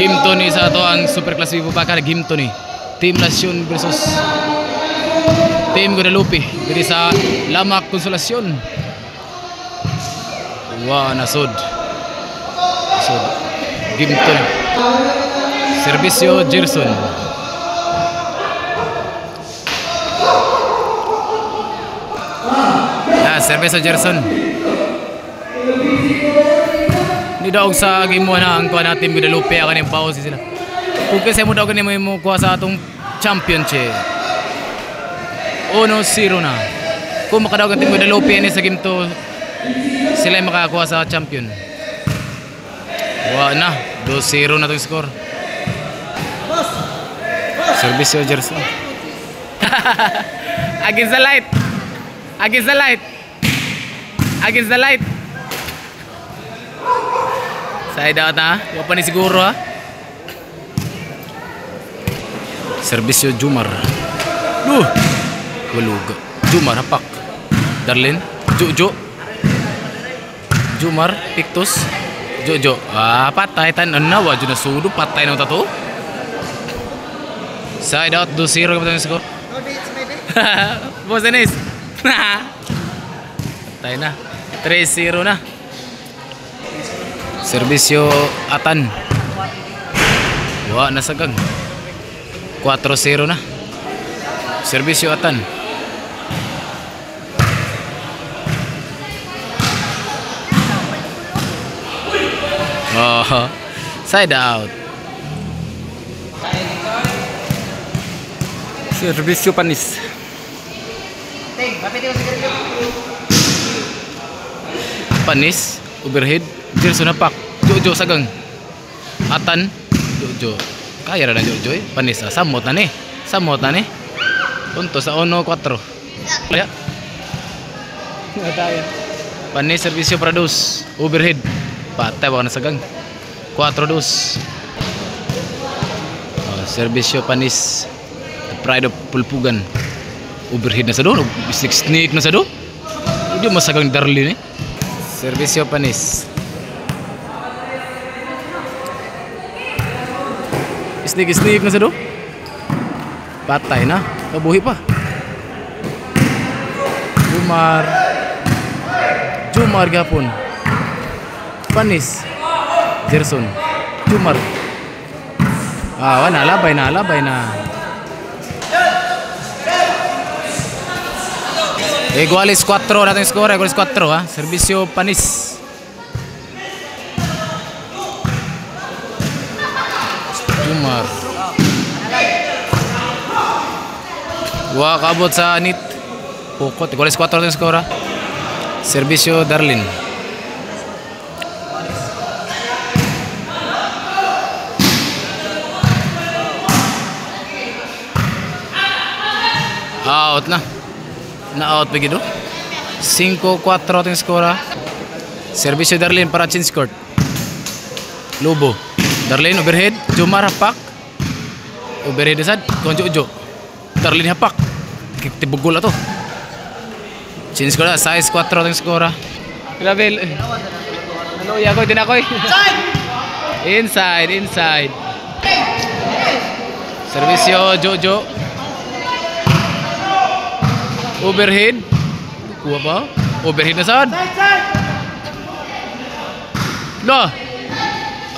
Game to ni sa ato ang Super Class Vivo Bakar. Game to ni Team Lasyon versus Team Guadalupe diri sa Lamak Konsolasyon. Nasod game to ni Servisyo Gerson. Servisyo Gerson ni daog sa game mo na ang kuha na Team Guadalupe akan yung pause sila. Kung kasi mo daw ganyan mo kuha sa atong championship 1-0 na. Kung makadaog ang Team Guadalupe ni sa game to, sila yung makakuha sa champion. Na 2-0 na itong score. Servisyo Gerson. Against the light. Against the light. Against the light. Side out na. Huwag pa ni siguro ha. Servisyo Jumar. Walug. Jumar hapak. Darlene. Jojo. Jumar. Pictus. Jojo. Patay. Nawa. Juna sudo. Patay na tato. Side out. 2-0 kapag yung score. Boss Dennis. Patay na. 3-0 na. Servisyo Atan. Nasagang. 4-0 na. Servisyo Atan. Side out. Servisyo Panis. Panis, overhead, Gerson napak, Jojo sagang, Atan, Jojo, kaya na Jojo Panis, samot na ni, punto sa 1-4. Kaya, Panis servisyo Prados, overhead, patay baka na sagang, 4-2. Servisyo Panis, the pride of Pulpugan, overhead na sa do, snake na sa do, hindi masagang Darlene Servisyo Panis. Sneak na sa do. Patay na. Kabuhi pa. Jumar gapon. Panis. Gerson. Jumar. Labay na. Igualis 4 natin score. Igualis 4 ha. Servisyo Panis. Jumar. Kabot sa nit. Pukot. Igualis 4 natin score ha. Servisyo Darlene. Out na. Na-out begitu. 5-4 ating skora. Servisyo Darlene para change court. Lobo. Darlene overhead. Jumar hapak. Overhead sad. Konjo-jo. Darlene hapak. Tibugol ato. Change court. Size 4 ating skora. Grabe. Naluya ko. Dinakoy. Inside. Servisyo Jojo. Overhead. Kuha pa. Overhead na saan.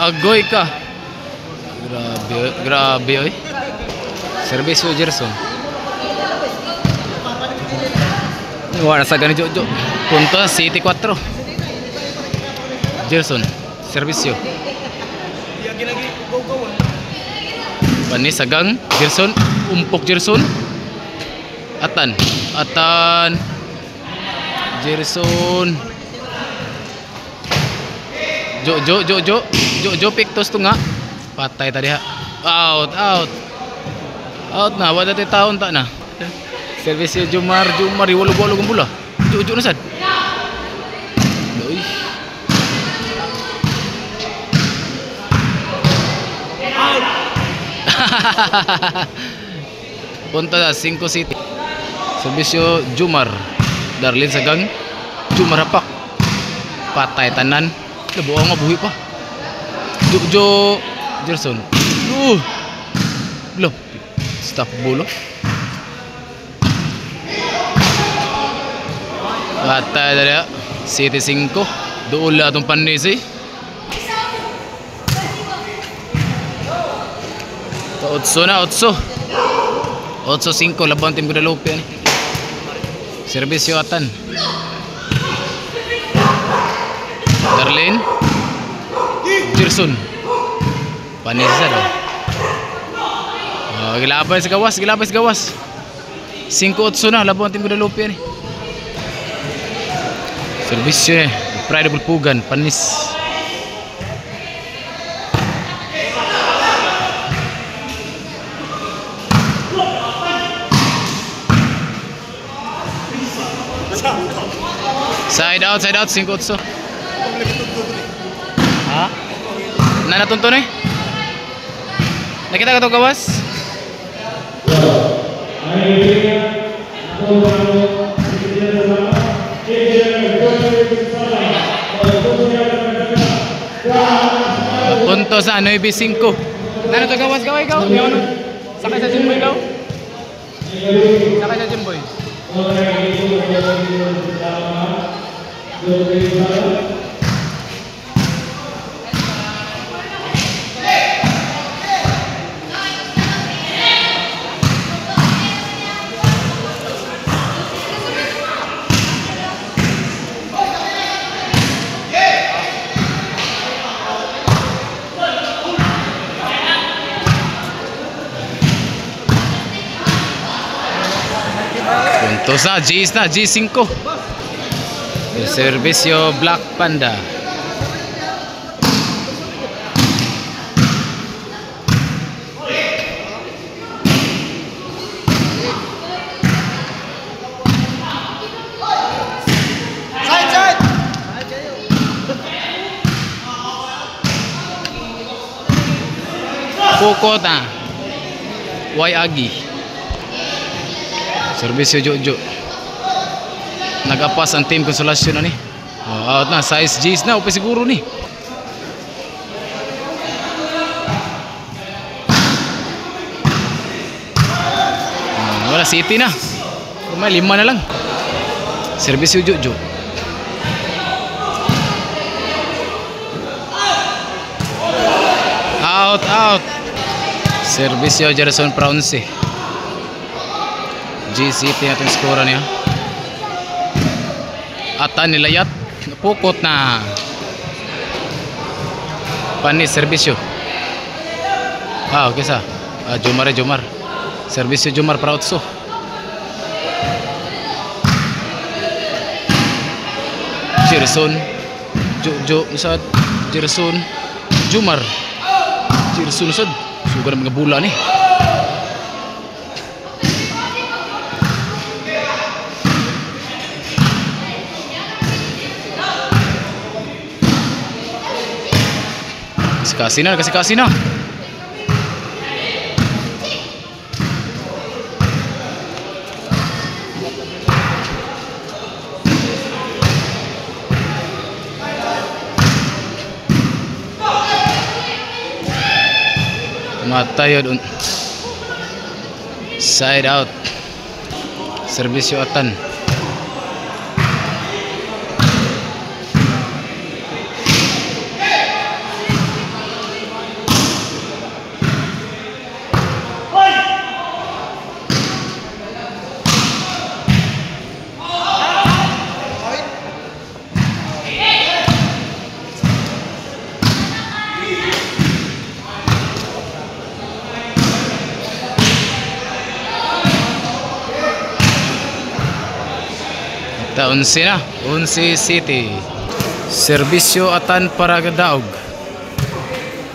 Agoy ka. Grabe oy. Servisyo Gerson. Nasa gani Jojo. Punto City 4. Gerson. Servisyo. Panis sagang. Gerson. Umpok Gerson. Atan Gerson Jojo Pictus to nga patay tadi ha. Out na wala tayo taon ta na. Servisyo Jumar iwalo-walo kong bola. Jojo na sad. Punta sa 5 City. Servisyo Jumar. Darlene sagang. Jumar hapak. Patay tanan. Nabuo nga buhi pa. Jojo Gerson. Loh. Stop bolo. Patay dari 7-5. Doon lang itong panis eh. 8 na, 8. 8-5. Laban tim Guadalupe ni. Servisyo Atan. Darlene. Gerson. Panis sa daw. Gilapay sa gawas, 5-8 na, laban tim Guadalupe ni. Servisyo Pride Bulpugan, panis. Side out, 5-8. Ha? Nanatunto na eh? Nakita ka ito gawas? Punto sa 9-5. Nano ito gawas ka ikaw? Sakay sa Jimboy ikaw? Sakay sa Jimboy. Puntos na, G5. Servisyo Black Panda. Pukot na. Y Agi. Servisyo Jojo. Nagapas ang team Konsolasyon na ni. Out na, size G's na, upay siguro ni. Wala, City na. May 5 na lang. Servisyo Jojo. Out. Servisyo Gerson Praunce. G-City natin skora niya. Atan nilayat. Pukot na. Panis servisyo. Okay sa. Jomar. Servisyo Jomar Prautso. Gerson. Usad. Gerson. Jomar. Gerson usad. Sugar mga bula ni. Kasih na. Matay yun. Side out. Servisyo Atan. Ta 11 na, 11 City. Servisyo Atan para Daog.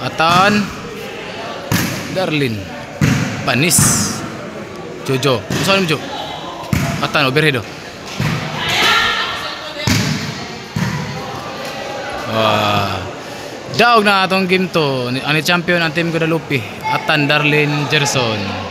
Atan Darlene. Panis. Jojo. Saan mo Jo? Atan overhead. Daog na atong game to. Ani champion ang team Guadalupe. Atan Darlene Gerson.